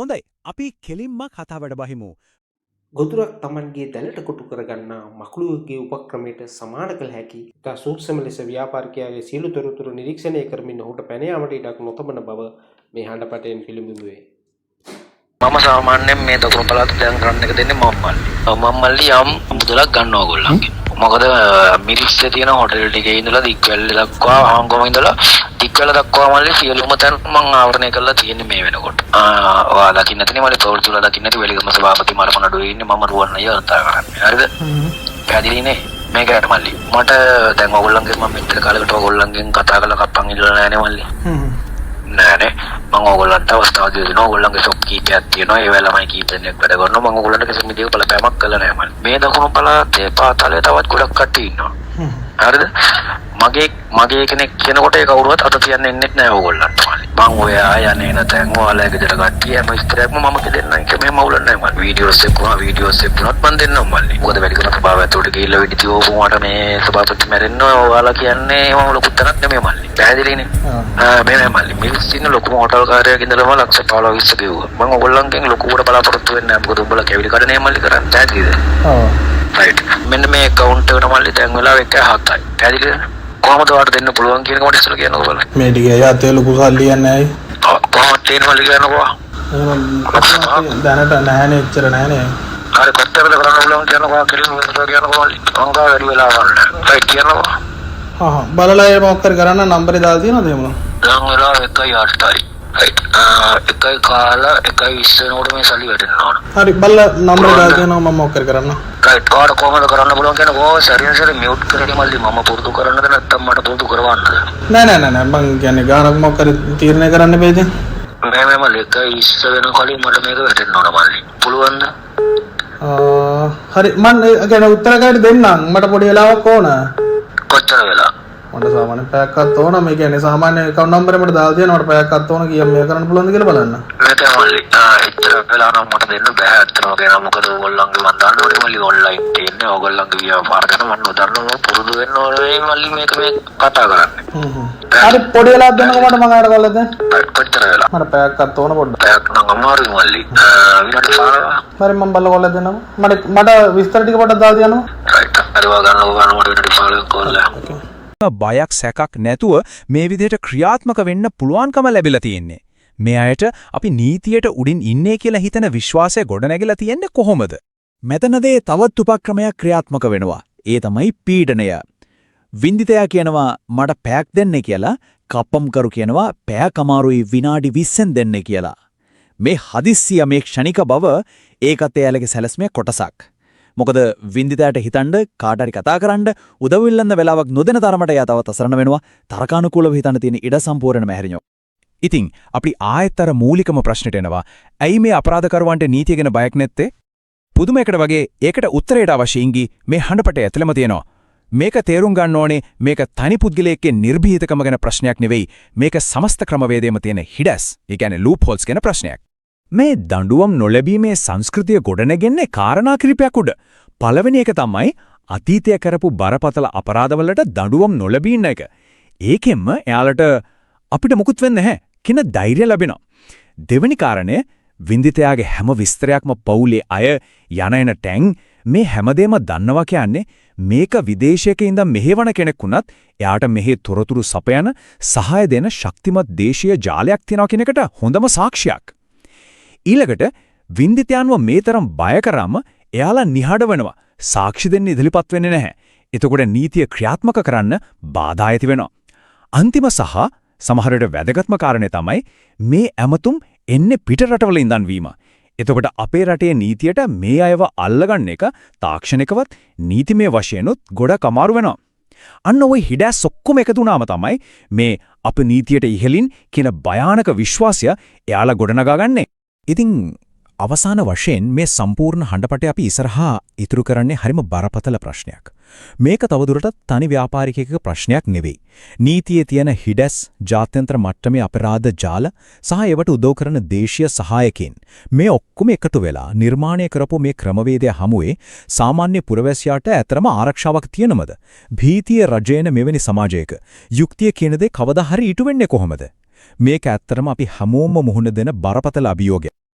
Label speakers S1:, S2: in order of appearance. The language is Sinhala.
S1: හොඳයි අපි කෙලින්ම කතාවට බහිමු.
S2: ගොදුරක් Tamanගේ දැලට කොටු කරගන්නා මකුළුවෙකුගේ උපක්‍රමයට සමාන කළ හැකි ඉතා සූක්ෂම ලෙස ව්‍යාපාරිකයාගේ සියලු තොරතුරු නිරීක්ෂණය කරමින් ඔහුට පැන යාමට ඉඩක් නොතබන බව මේ හඬපටයෙන් පිළිඹුවේ.
S3: මම සාමාන්‍යයෙන් මේ දකුණු පළාත දැන් රන් එක දෙන්නේ මම්මල්ලි යම් මුදලක් ගන්නවා ඔයගොල්ලන්ගෙන්. මොකද මිරිස්සේ තියෙන හොටෙල් ටිකේ ඉඳලා දික්වැල්ල දක්වා හාංගම ඉඳලා දික්වැල්ල දක්වා මල්ලි සියලුම තැන් මම ආවරණය කරලා තියෙන්නේ මේ වෙනකොට. ඔයා දකින්න නැතිනේ මල්ලි තෝරතුල දකින්න නැති වෙලිගම සභාපති මරපනඩුවේ ඉන්නේ මම රුවන්වැලිය කතා කරන්නේ. හරිද? පැහැදිලිනේ? මේකට මල්ලි මට දැන් ඔයගොල්ලන්ගෙන් මම මෙච්චර කාලෙකට ඔයගොල්ලන්ගෙන් කතා කරලා කප්පන් ඉල්ලලා නැහැනේ මල්ලි. නෑනේ මම ඔයගොල්ලන්ට අවස්ථාවක් දෙනවා. ඔයගොල්ලන්ගේ ෂොප් කීපයක් තියෙනවා. ඒ වෙලාව ළමයි කීප දෙනෙක් වැඩ කරනවා. මම ඔයගොල්ලන්ට කිසිම විදිහක බලපෑමක් කළා නෑ මල්ලි. මේ දකුණු පළාතේ පාතාලේ තවත් ගොඩක් කට්ටිය ඉන්නවා. හරිද? මගේ කෙනෙක් කියනකොට ඒ කවුරුවත් අත තියන්නේ නැහැ ඕගොල්ලන්ට මල්ලි. මම ඔය ආයන්නේ නැතන් ඔයාලා ගෙදර කට්ටිය හැම ඉස්තරයක්ම මම දෙන්නම් කිය මේ මවුලක් නැහැ මල්ලි. වීඩියෝස් එක්කුණත් මම දෙන්නම් මල්ලි. මොකද වැඩි කරන සභාව ඇතුළට ගිහිල්ලා වෙඩි තියෝපුවාට මේ සභාපති මැරෙන්න ඔයාලා කියන්නේ මම ලොකු තරක් නෙමෙයි මල්ලි. පැහැදිලිනේ? මේ මල්ලි මිල්ස් ඉන්න ලොකුම හෝටල් කාර්යයක් ඉඳලාම ලක්ෂ 15 20 ගෙවුවා. මම ඔයගොල්ලන්ගෙන් ලොකුවට බලාපොරොත්තු වෙන්නේ නැහැ. මොකද උඹලා කැවිලි කඩනේ මල්ලි කරන්නේ. පැහැදිලිද? රයිට්. මෙන්න මේ account එකට මල්ලි දැන් වෙලාව 1:07යි. පැහැදිලිද? කොහොමද ඔයාලට දෙන්න පුළුවන් කියන කොට ඉස්සෙල්ලා කියන්නකෝ බලන්න.
S4: මේ ටික යතේ ලොකු සල්ලියක් නැහැ.
S3: කොහොමද තේන මල්ලි කියන්නකෝ.
S4: දැනට නැහැනේ එච්චර නැහැනේ.
S3: හරි කොච්චරද කරන්න පුළුවන් කියන්නකෝ කියලා කියන්නකෝ මල්ලි. අංගා වැඩි වෙලා ගන්න. රයිට් කියන්නකෝ.
S4: බලලා ඒ මොකක් කරන්න නම්බරේ දාලා තියෙනවද එහෙම?
S3: දැන් වෙලාව 1:08යි. රයිට්. 1යි කාලා 1:20 වෙනකොට මේ සල්ලි වැටෙනවා.
S4: හරි බලලා නම්බරේ දාලා තියෙනවා මම මොකක් කරන්න.
S3: රයිට්. කාට කොහොමද කරන්න පුළුවන් කියන්නකෝ. සරියන් සරිය මියුට් කරගෙන මල්ලි මම පුරුදු කරන්නද නැත්නම් මට පුරුදු කරවන්නද?
S4: නෑ මං කියන්නේ ගානක් මොකක් කර තීරණය කරන්න බෑද?
S3: මේ මල්ලි 1:20 වෙන කලින් මට මේක වැටෙන්න ඕන මල්ලි. පුළුවන්ද?
S4: හරි මං කියන්නේ උත්තර ගන්න දෙන්නම්. මට පොඩි වෙලාවක් ඕන.
S3: කොච්චර වෙලා?
S4: මට සාමාන්‍ය පැයක්වත් ඕන. මේ කියන්නේ සාමාන්‍ය account number එක මට දාලා තියෙනවා. මට පැයක්වත් ඕන කීයක් මේ කරන්න පුළුවන්ද කියලා බලන්න.
S3: මේක මල්ලි එච්චර වෙලා නම් මට දෙන්න බෑ අත්‍තරම කියනවා. මොකද ඕගොල්ලන්ගේ මන් දන්න ඕනේ මල්ලි ඔන්ලයින් තියෙන්නේ. ඕගොල්ලන්ගේ ව්‍යාපාර කරන මන් නොදන්නව පුරුදු වෙන්න ඕනේ මල්ලි මේක මේ කතා කරන්නේ.
S4: හරි පොඩි වෙලාවක් දෙන්නකෝ මට මම ආඩ කරලා දැන්.
S3: කොච්චර වෙලා?
S4: මට පැයක්වත් ඕන පොඩ්ඩක්.
S3: පැයක් නම් අමාරුයි මල්ලි. විනාඩි 5ක්.
S4: හරි මම බලලා කරලා දෙන්නම්. මට විස්තර ටික පොඩ්ඩක් දාලා තියන්න.
S3: රයිට්. හරි වා ගන්න මට විනාඩි 5ක් කොල්ලා.
S1: බයක් සැකක් නැතුව මේ විදිහට ක්‍රියාත්මක වෙන්න පුළුවන්කම ලැබිලා තියෙන්නේ. මේ අයට අපි නීතියට උඩින් ඉන්නේ කියලා හිතන විශ්වාසය ගොඩනැගිලා තියෙන්නේ කොහොමද? මෙතනදී තවත් උපක්‍රමයක් ක්‍රියාත්මක වෙනවා. ඒ තමයි පීඩනය. වින්දිතයා කියනවා මට පැයක් දෙන්න කියලා, කප්පම්කරු කියනවා පැයක් අමාරුයි විනාඩි 20න් දෙන්න කියලා. මේ හදිස්සිය මේ ක්ෂණික බව ඒකත් එයාලගේ සැලැස්මේ කොටසක්. මොකද වින්දිතයට හිතන්න කාට හරි කතා කරන්න උදව් ඉල්ලන්න වෙලාවක් නොදෙන තරමට එයා තවත් අසරණ වෙනවා. තරකානුකූලව හිතන්න තියෙන ඉඩ සම්පූර්ණයෙන්ම හැරිනවා. ඉතින් අපි ආයෙත් අර මූලිකම ප්‍රශ්නෙට එනවා. ඇයි මේ අපරාධකරුවන්ට නීතිය ගැන බයක් නැත්තේ? පුදුමයකට වගේ ඒකට උත්තරයට අවශ්‍යයින්ගි මේ හඬපටේ ඇතුළම තියෙනවා. මේක තේරුම් ගන්න ඕනේ මේක තනි පුද්ගලයෙක්ගේ නිර්භීතකම ගැන ප්‍රශ්නයක් නෙවෙයි. මේක සමස්ත ක්‍රමවේදයේම තියෙන හිඩස්. ඒ කියන්නේ ලූප් හෝල්ස් ගැන ප්‍රශ්නයක්. මේ දඬුවම් නොලැබීමේ සංස්කෘතිය ගොඩනැගෙන්නේ කාරණා කිහිපයක් උඩ. පළවෙනි එක තමයි අතීතය කරපු බරපතල අපරාධවලට දඬුවම් නොලැබීන එක. ඒකෙන්ම එයාලට අපිට මුකුත් වෙන්නේ නැහැ කියන ධෛර්යය ලැබෙනවා. දෙවෙනි කාරණය වින්දිතයාගේ හැම විස්තරයක්ම පවුලේ අය යන එන ටැං මේ හැමදේම දන්නවා කියන්නේ මේක විදේශයක ඉඳන් මෙහෙවන කෙනෙක් වුණත් එයාට මෙහි තොරතුරු සපයන සහාය දෙන ශක්තිමත් දේශීය ජාලයක් තියෙනවා කියන එකට හොඳම සාක්ෂියක්. ඊළඟට වින්දිතයන්ව මේ තරම් බය කරාම එයාලා නිහඬ වෙනවා. සාක්ෂි දෙන්න ඉදිරිපත් වෙන්නේ නැහැ. එතකොට නීතිය ක්‍රියාත්මක කරන්න බාධා ඇති වෙනවා. අන්තිම සහ සමහරට වැදගත්ම කාරණේ තමයි මේ ඇමතුම් එන්නේ පිට රටවල ඉඳන් වීම. එතකොට අපේ රටේ නීතියට මේ අයව අල්ලගන්න එක තාක්ෂණිකවත් නීතිමය වශයෙන්ුත් ගොඩක් අමාරු වෙනවා. අන්න ওই හිඩැස් ඔක්කොම එකතු වුණාම තමයි මේ අප නීතියට ඉහළින් කියන භයානක විශ්වාසය එයාලා ගොඩනගාගන්නේ. ඉතින් අවසාන වශයෙන් මේ සම්පූර්ණ හඬපටය අපි ඉස්සරහා ඉතුරු කරන්නේ හරිම බරපතල ප්‍රශ්නයක්. මේක තවදුරටත් තනි ව්‍යාපාරිකයෙකුගේ ප්‍රශ්නයක් නෙවෙයි. නීතියේ තියෙන හිඩැස්, ජාත්‍යන්තර මට්ටමේ අපරාධ ජාල සහ ඒවට උදව් කරන දේශීය සහායකින් මේ ඔක්කොම එකතු වෙලා නිර්මාණය කරපු මේ ක්‍රමවේදය හමුවේ සාමාන්‍ය පුරවැසියාට ඇතරම ආරක්ෂාවක් තියෙනවද? භීතිය රජයන මෙවැනි සමාජයක යුක්තිය කියන දේ කවදා හරි ඉටු වෙන්නේ කොහොමද? මේක ඇත්තරම අපි හැමෝම මුහුණ දෙන බරපතල අභියෝගයක්.